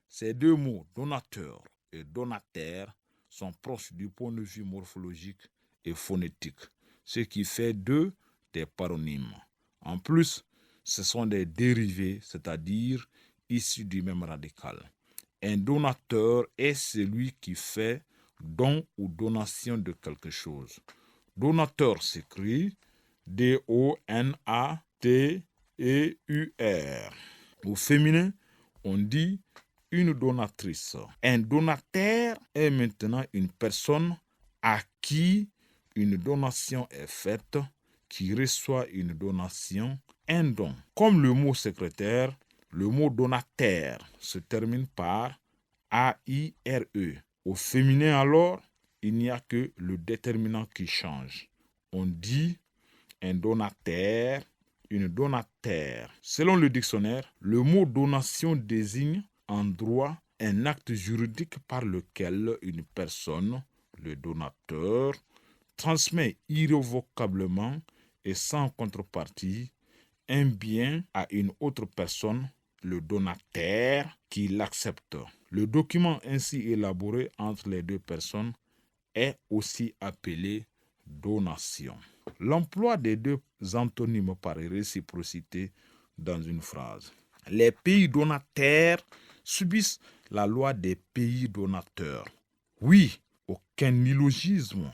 Ces deux mots, donateur et donataire, sont proches du point de vue morphologique et phonétique, ce qui fait d'eux des paronymes. En plus, ce sont des dérivés, c'est-à-dire issus du même radical. Un donateur est celui qui fait don ou donation de quelque chose. Donateur s'écrit D-O-N-A-T-E-U-R. Au féminin, on dit une donatrice. Un donataire est maintenant une personne à qui une donation est faite, qui reçoit une donation, un don. Comme le mot secrétaire, le mot donataire se termine par A-I-R-E. Au féminin alors, il n'y a que le déterminant qui change. On dit un donataire, une donataire. Selon le dictionnaire, le mot donation désigne en droit un acte juridique par lequel une personne, le donateur, transmet irrévocablement et sans contrepartie un bien à une autre personne, le donataire, qui l'accepte. Le document ainsi élaboré entre les deux personnes est aussi appelé donation. L'emploi des deux antonymes par réciprocité dans une phrase. Les pays donataires subissent la loi des pays donateurs. Oui, aucun illogisme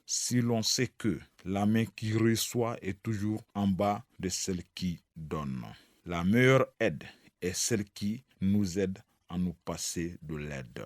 si l'on sait que la main qui reçoit est toujours en bas de celle qui donne. La meilleure aide est celle qui nous aide à nous passer de l'aide.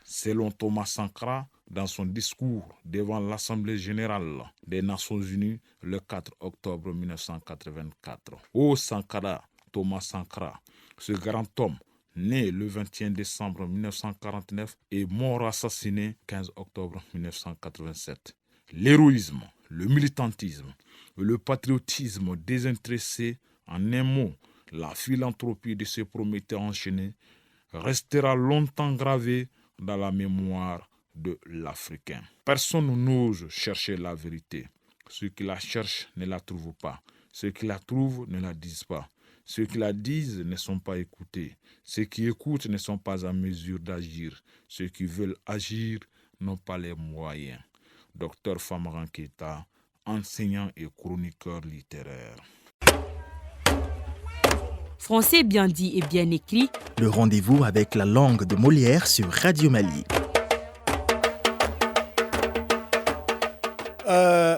Selon Thomas Sankara, dans son discours devant l'Assemblée générale des Nations unies le 4 octobre 1984. Ô Sankara, Thomas Sankara, ce grand homme, né le 21 décembre 1949 et mort assassiné 15 octobre 1987. L'héroïsme, le militantisme, le patriotisme désintéressé, en un mot, la philanthropie de ce Prométhée enchaîné, restera longtemps gravé dans la mémoire de l'Africain. Personne n'ose chercher la vérité. Ceux qui la cherchent ne la trouvent pas. Ceux qui la trouvent ne la disent pas. Ceux qui la disent ne sont pas écoutés. Ceux qui écoutent ne sont pas en mesure d'agir. Ceux qui veulent agir n'ont pas les moyens. Dr Famaran Keita, enseignant et chroniqueur littéraire. Français bien dit et bien écrit. Le rendez-vous avec la langue de Molière sur Radio Mali.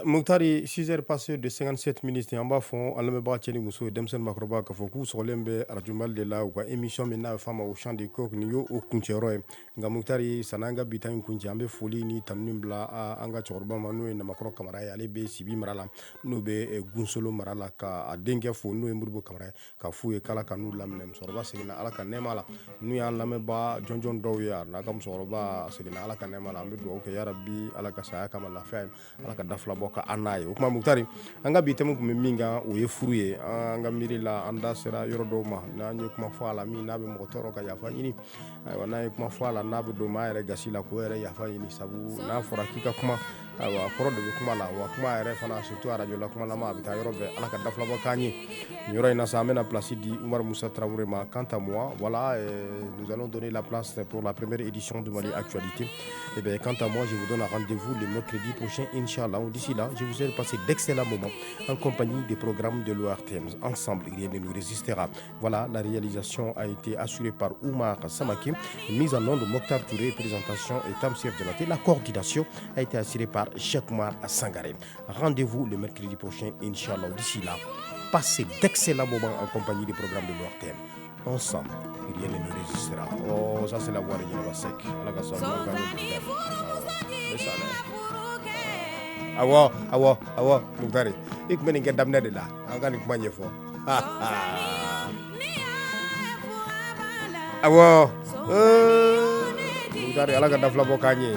Moutari, 6h passées de 57 minutes en bas fond, à l'emba Tcheni Mousso et Demsen Makroba Kafoku sur l'embe Radio Mal de la ou émission Mena Femme au champ de coq Niyo au Kuncheroy. Nga Moutari, Sananga Bitan Kunjambe Foli ni Tanumbla Anga Chorba Manu et Namakro Kamara, Alebe Sibi Marala, Nobe Gunsolo Marala Ka Denga Fo, No Murbo Kamara, Kafu et Kalakanu Lamnem Sorba, Segna Alaka Nemala, Nuyan Lameba, John Doya, Nakam Sorba, Segna Alaka Nemala, Medu Yarabi, Alakasa Kamala Fem, Alaka Dafla Boka Anaye. Okuma Muktari, anga bitemu kuminga uye furuye, anga mirila anda sera yorodoma, na nyukuma fala mi nabe motoro ka yafa yini, na nyukuma fala nabe doma ere gasila kuere yafa yini sabu na forakika kuma wa korodo kuma la wa kuma ere fana surtout radio la kuma la ma bita yorobe alaka dafla boka ni yoro ina samena place di Oumar Moussa Traoré ma. Quant à moi, voilà, nous allons donner la place pour la première édition de Mali Actualité. Et bien quant à moi, je vous donne un rendez-vous le mercredi prochain, Inch'Allah. D'ici là, je vous ai passé d'excellents moments en compagnie des programmes de l'ORTM. Ensemble, rien ne nous résistera. Voilà, la réalisation a été assurée par Oumar Samaki, mise en onde de Mokhtar Touré, présentation et Tamsir Djamati. La coordination a été assurée par Cheikh Oumar Sangaré. Rendez-vous le mercredi prochain, Inch'Allah. D'ici là, passez d'excellents moments en compagnie des programmes de l'ORTM. Ensemble, rien ne nous résistera. Oh, ça c'est la voix de Djenabasek. Awa, Moutari. Ik ben ik gedam net là. Anga ik manje fo. Awa. Boutari ala ka dafla bɔ k'an ye